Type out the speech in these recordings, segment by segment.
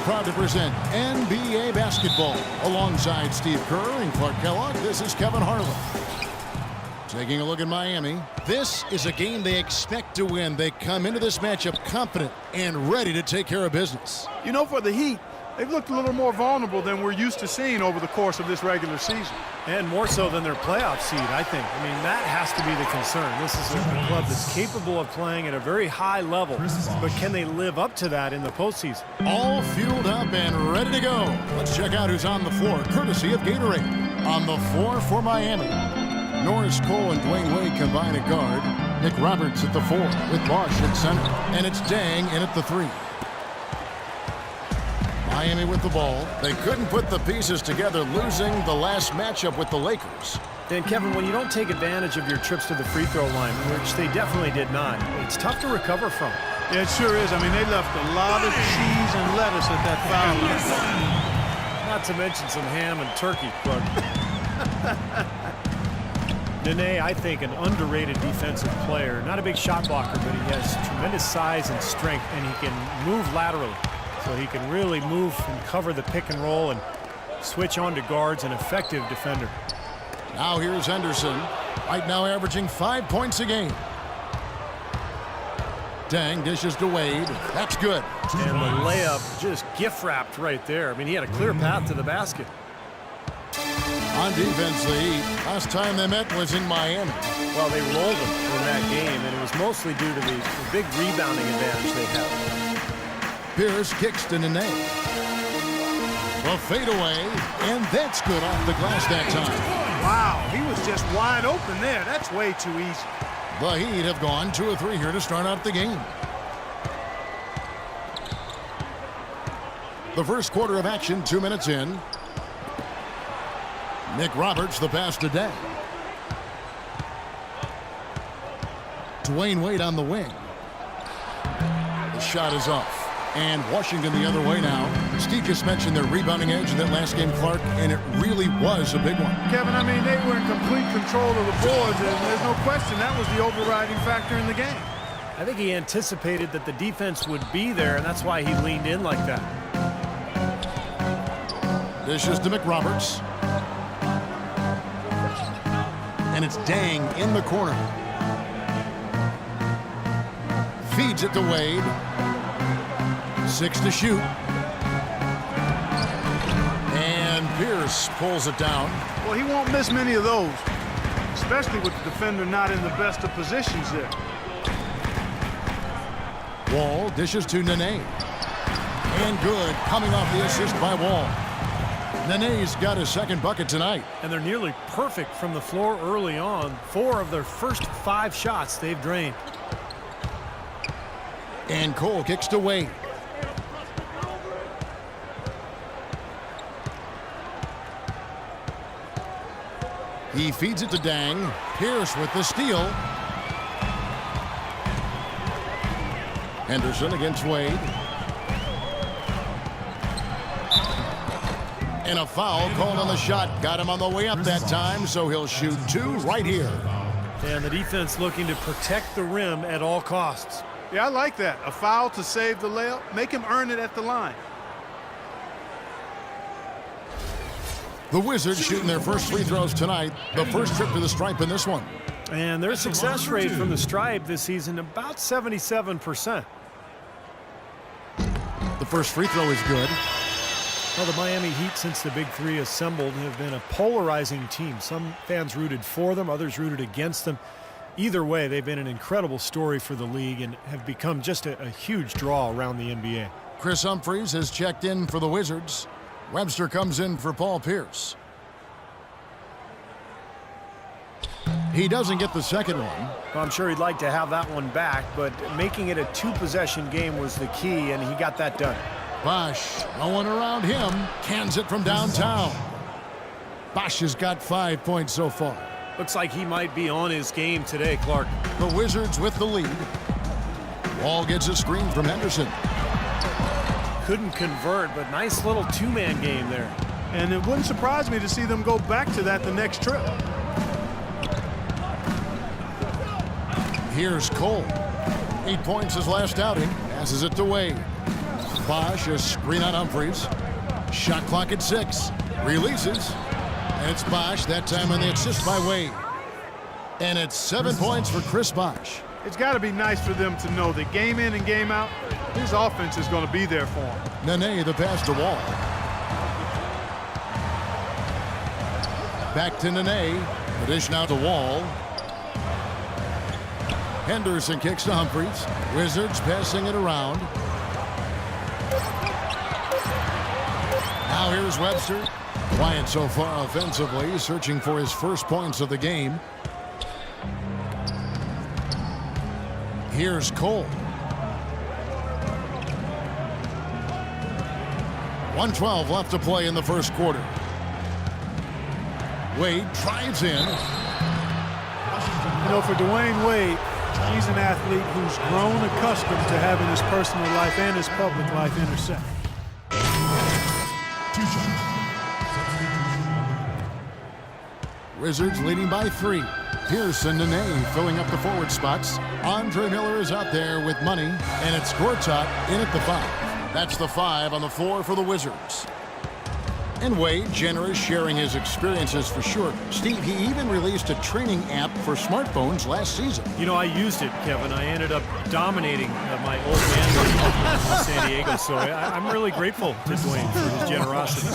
proud to present NBA basketball. Alongside Steve Kerr and Clark Kellogg, this is Kevin Harlan. Taking a look at Miami. This is a game they expect to win. They come into this matchup confident and ready to take care of business. You know, for the Heat, they've looked a little more vulnerable than we're used to seeing over the course of this regular season. And more so than their playoff seed, I think. I mean, that has to be the concern. This is a club that's capable of playing at a very high level, but can they live up to that in the postseason? All fueled up and ready to go. Let's check out who's on the floor, courtesy of Gatorade. On the floor for Miami, Norris Cole and Dwayne Wade combine at guard. Nick Roberts at the 4 with Bosh at center. And it's Dang in at the 3. Miami with the ball. They couldn't put the pieces together, losing the last matchup with the Lakers. And Kevin, when you don't take advantage of your trips to the free throw line, which they definitely did not, it's tough to recover from. Yeah, it sure is. I mean, they left a lot of cheese and lettuce at that foul line. Not to mention some ham and turkey, Clark. Nene, I think, an underrated defensive player. Not a big shot blocker, but he has tremendous size and strength, and he can move laterally. So he can really move and cover the pick and roll and switch on to guards, an effective defender. Now here's Henderson. Right now averaging 5 points a game. Dang dishes to Wade. That's good. And the layup just gift wrapped right there. I mean, he had a clear path to the basket. On defense, the Heat. Last time they met was in Miami. Well, they rolled them in that game, and it was mostly due to the big rebounding advantage they had. Pierce kicks to Nene. The fadeaway, and that's good off the glass that time. Wow, he was just wide open there. That's way too easy. The Heat have gone 2 of 3 here to start out the game. The first quarter of action, 2 minutes in. Nick Roberts, the pass to Dang. Dwayne Wade on the wing. The shot is off. And Washington the other way now. Steve just mentioned their rebounding edge in that last game, Clark, and it really was a big one. Kevin, I mean, they were in complete control of the boards, and there's no question that was the overriding factor in the game. I think he anticipated that the defense would be there, and that's why he leaned in like that. Dishes to McRoberts. And it's Dang in the corner. Feeds it to Wade. 6 to shoot. And Pierce pulls it down. Well, he won't miss many of those, especially with the defender not in the best of positions there. Wall dishes to Nene. And good, coming off the assist by Wall. Nene's got his second bucket tonight. And they're nearly perfect from the floor early on. 4 of their first 5 shots they've drained. And Cole kicks to Wade. He feeds it to Dang. Pierce with the steal. Henderson against Wade. And a foul called on the shot. Got him on the way up that time, so he'll shoot 2 right here. And the defense looking to protect the rim at all costs. Yeah, I like that. A foul to save the layup. Make him earn it at the line. The Wizards shooting their first free throws tonight. The first trip to the stripe in this one. And their success rate from the stripe this season, about 77%. The first free throw is good. Well, the Miami Heat, since the Big Three assembled, have been a polarizing team. Some fans rooted for them, others rooted against them. Either way, they've been an incredible story for the league and have become just a huge draw around the NBA. Chris Humphries has checked in for the Wizards. Webster comes in for Paul Pierce. He doesn't get the second one. Well, I'm sure he'd like to have that one back, but making it a 2-possession game was the key, and he got that done. Bosh, no one around him, cans it from downtown. Bosh has got 5 points so far. Looks like he might be on his game today, Clark. The Wizards with the lead. Wall gets a screen from Henderson. Couldn't convert, but nice little 2-man game there. And it wouldn't surprise me to see them go back to that the next trip. Here's Cole. 8 points his last outing. Passes it to Wade. Bosh, a screen on Humphries. Shot clock at 6. Releases. And it's Bosh, that time on the assist by Wade. And it's 7 points for Chris Bosh. It's got to be nice for them to know that game in and game out, his offense is going to be there for him. Nene, the pass to Wall. Back to Nene. The dish now to Wall. Henderson kicks to Humphries. Wizards passing it around. Now here's Webster. Quiet so far offensively, searching for his first points of the game. Here's Cole. 1:12 left to play in the first quarter. Wade drives in. You know, for Dwayne Wade, he's an athlete who's grown accustomed to having his personal life and his public life intersect. Wizards leading by 3. Pearson, Nene filling up the forward spots. Andre Miller is out there with money, and it's Gortat in at the 5. That's the 5 on the floor for the Wizards. And Wade, generous, sharing his experiences for sure. Steve, he even released a training app for smartphones last season. You know, I used it, Kevin. I ended up dominating my old man in San Diego, so I'm really grateful to Dwayne for his generosity.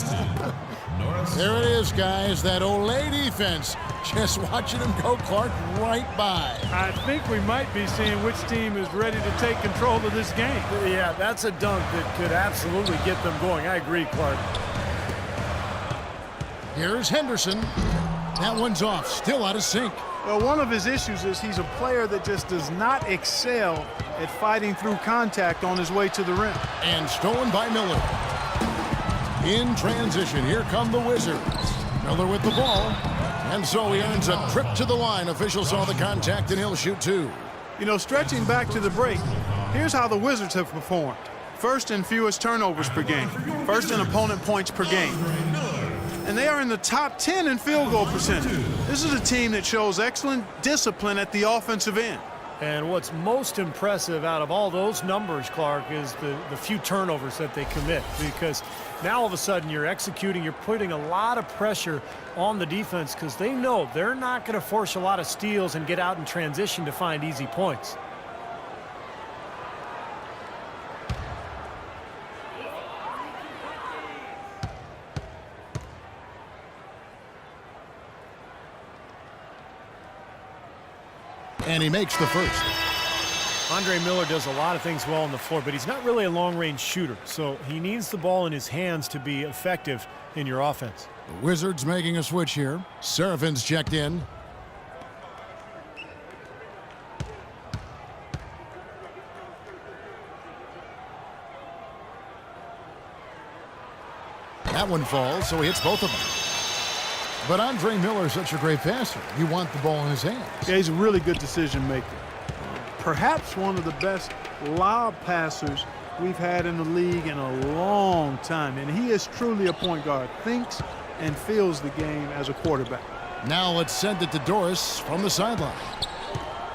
There it is, guys, that Olay defense. Just watching him go, Clark, right by. I think we might be seeing which team is ready to take control of this game. Yeah, that's a dunk that could absolutely get them going. I agree, Clark. Here's Henderson. That one's off, still out of sync. Well, one of his issues is he's a player that just does not excel at fighting through contact on his way to the rim. And stolen by Miller. In transition, here come the Wizards. Miller with the ball. And so he earns a trip to the line. Officials saw the contact, and he'll shoot 2. You know, stretching back to the break, here's how the Wizards have performed. First in fewest turnovers per game. First in opponent points per game. And they are in the top 10 in field goal percentage. This is a team that shows excellent discipline at the offensive end. And what's most impressive out of all those numbers, Clark, is the few turnovers that they commit. Because now all of a sudden you're executing, you're putting a lot of pressure on the defense because they know they're not going to force a lot of steals and get out in transition to find easy points. And he makes the first. Andre Miller does a lot of things well on the floor, but he's not really a long-range shooter, so he needs the ball in his hands to be effective in your offense. The Wizards making a switch here. Serafin's checked in. That one falls, so he hits both of them. But Andre Miller is such a great passer. You want the ball in his hands. Yeah, he's a really good decision maker. Perhaps one of the best lob passers we've had in the league in a long time. And he is truly a point guard. Thinks and feels the game as a quarterback. Now let's send it to Doris from the sideline.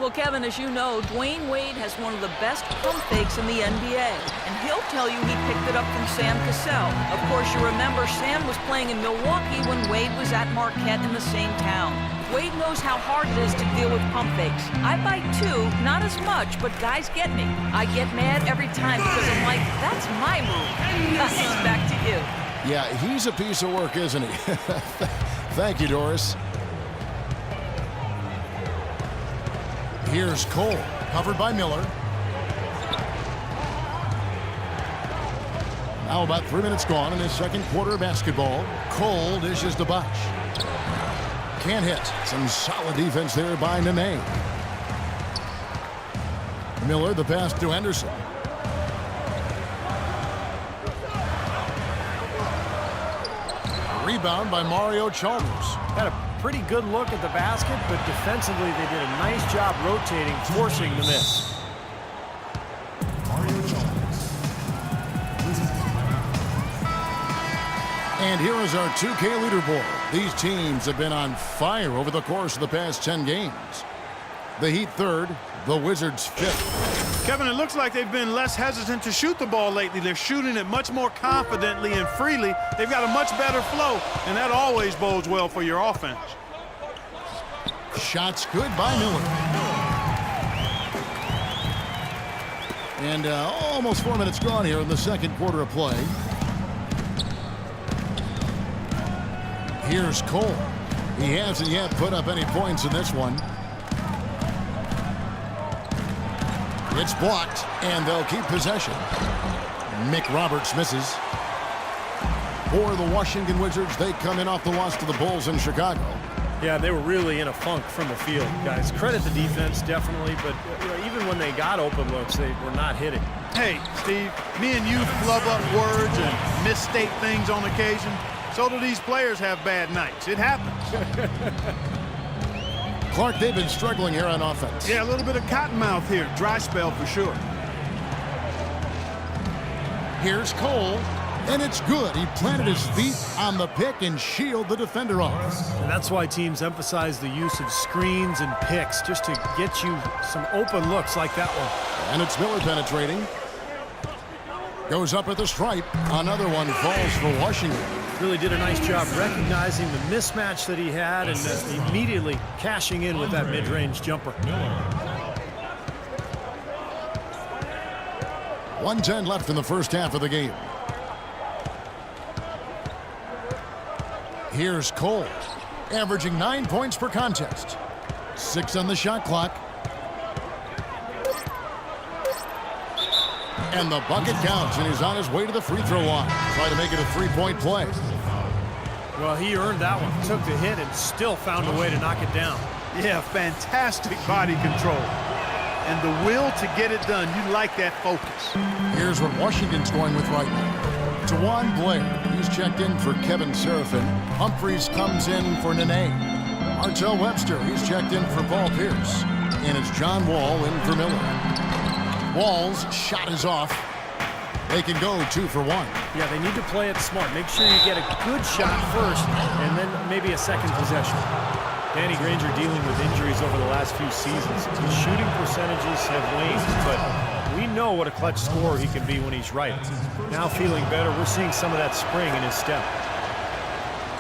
Well, Kevin, as you know, Dwayne Wade has one of the best pump fakes in the NBA, and he'll tell you he picked it up from Sam Cassell. Of course, you remember Sam was playing in Milwaukee when Wade was at Marquette in the same town. Wade knows how hard it is to deal with pump fakes. I bite too, not as much, but guys get me. I get mad every time because I'm like, that's my move. Back to you. Yeah, he's a piece of work, isn't he? Thank you, Doris. Here's Cole, covered by Miller. Now about 3 minutes gone in his second quarter of basketball. Cole dishes to Bosh. Can't hit. Some solid defense there by Nene. Miller, the pass to Henderson. Rebound by Mario Chalmers. Had a pretty good look at the basket, but defensively they did a nice job rotating, forcing the miss. And here is our 2K leaderboard. These teams have been on fire over the course of the past 10 games. The Heat third, the Wizards fifth. Kevin, it looks like they've been less hesitant to shoot the ball lately. They're shooting it much more confidently and freely. They've got a much better flow, and that always bodes well for your offense. Shots good by Miller. And almost 4 minutes gone here in the second quarter of play. Here's Cole. He hasn't yet put up any points in this one. It's blocked, and they'll keep possession. Mick Roberts misses. For the Washington Wizards, they come in off the loss to the Bulls in Chicago. Yeah, they were really in a funk from the field, guys. Credit the defense, definitely, but even when they got open looks, they were not hitting. Hey, Steve, me and you flub up words and misstate things on occasion. So do these players have bad nights. It happens. Clark, they've been struggling here on offense. Yeah, a little bit of cottonmouth here. Dry spell for sure. Here's Cole, and it's good. He planted his feet on the pick and shielded the defender off. And that's why teams emphasize the use of screens and picks, just to get you some open looks like that one. And it's Miller penetrating. Goes up at the stripe. Another one falls for Washington. Really did a nice job recognizing the mismatch that he had and immediately cashing in with that mid-range jumper. 1:10 left in the first half of the game. Here's Cole, averaging 9 points per contest. 6 on the shot clock. And the bucket counts, and he's on his way to the free throw line. Try to make it a three-point play. Well, he earned that one. Took the hit and still found a way to knock it down. Yeah, fantastic body control. And the will to get it done. You like that focus. Here's what Washington's going with right now. Dewan Blair, he's checked in for Kevin Seraphin. Humphreys comes in for Nene. Artell Webster, he's checked in for Paul Pierce. And it's John Wall in for Miller. Wall's shot is off. They can go 2 for 1. Yeah, they need to play it smart. Make sure you get a good shot first and then maybe a second possession. Danny Granger dealing with injuries over the last few seasons. His shooting percentages have waned, but we know what a clutch scorer he can be when he's right. Now feeling better, we're seeing some of that spring in his step.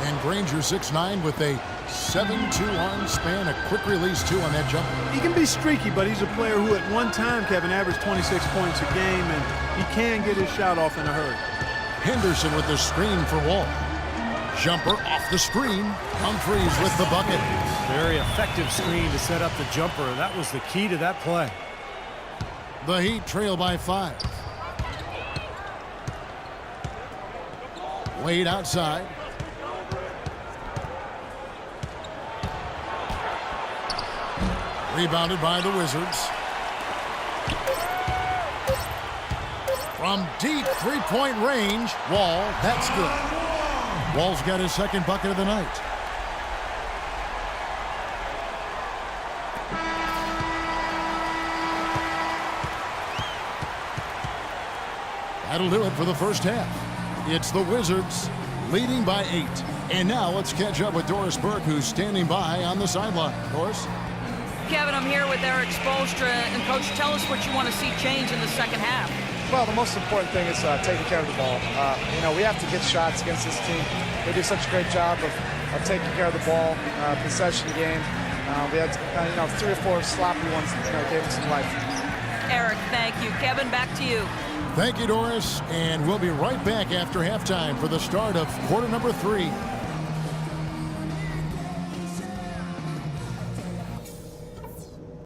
And Granger 6'9" with a 7-2 arm span, a quick release 2 on that jumper. He can be streaky, but he's a player who at one time, Kevin, averaged 26 points a game, and he can get his shot off in a hurry. Henderson with the screen for Wall. Jumper off the screen. Humphreys with the bucket. Very effective screen to set up the jumper. That was the key to that play. The Heat trail by 5. Wade outside. Rebounded by the Wizards. From deep three-point range, Wall, that's good. Wall's got his second bucket of the night. That'll do it for the first half. It's the Wizards leading by 8. And now let's catch up with Doris Burke, who's standing by on the sideline. Doris? Kevin, I'm here with Eric Spoelstra. And, Coach, tell us what you want to see change in the second half. Well, the most important thing is taking care of the ball. We have to get shots against this team. They do such a great job of taking care of the ball, possession game. We had 3 or 4 sloppy ones that gave us some life. Eric, thank you. Kevin, back to you. Thank you, Doris. And we'll be right back after halftime for the start of quarter number 3.